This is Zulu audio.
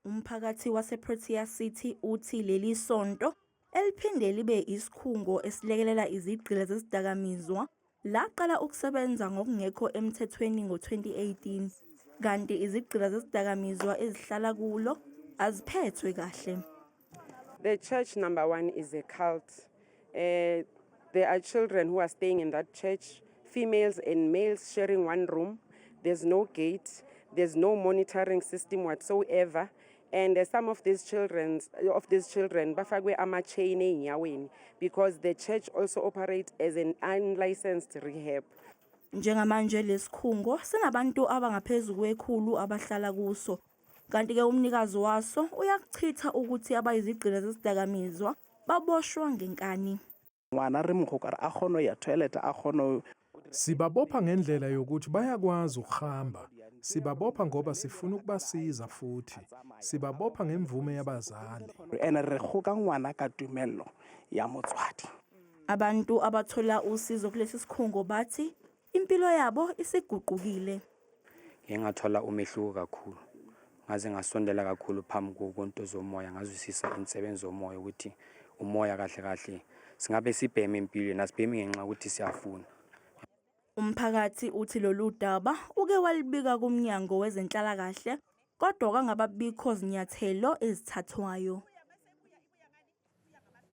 Umphakathi waseProtea City uthi leli sonto eliphinde libe isikhungo esilekelela izigqila zezidakamizwa laqala ukusebenza ngokungekho emthethweni ngo-2018 kanti izigqila zezidakamizwa ezihlala kulo aziphethwe kahle. The church, number one, is a cult. There are children who are staying in that church, females and males sharing one room. There's no gate, there's no monitoring system whatsoever. And some of these children, bafakwe ama-chain enyaweni because the church also operates as an unlicensed rehab. Njengamanje lesikhungo sinabantu abangaphezu kwekhulu abahlala kuso. Kanti-ke umnikazi waso uyakuchitha ukuthi abayizigqila zezidakamizwa baboshwa ngenkani. Ngwana re mogokara a kgona ya toilet a kgona. Sibabopha ngendlela yokuthi bayakwazi ukuhamba. Sibabopha ngoba sifuna ukubasiza futhi. Sibabopha ngemvume yabazali. Ene re goka ngwana ka tumelo ya motswadi. Abantu abathola usizo kulesi sikhungo bathi impilo yabo isiguqukile. Ngingathola umehluko kakhulu. Ngaze ngasondela kakhulu phambi kokonto zomoya ngazwisisa insebenzo zomoya ukuthi umoya kahle kahle singabe sibheme impilo nasibheme ngenxa ukuthi siyafuna. Umphakathi uthi lolu daba uke walibika kumnyango wezenhlalakahle kodwa kangababikho zinyathelo ezithathwayo.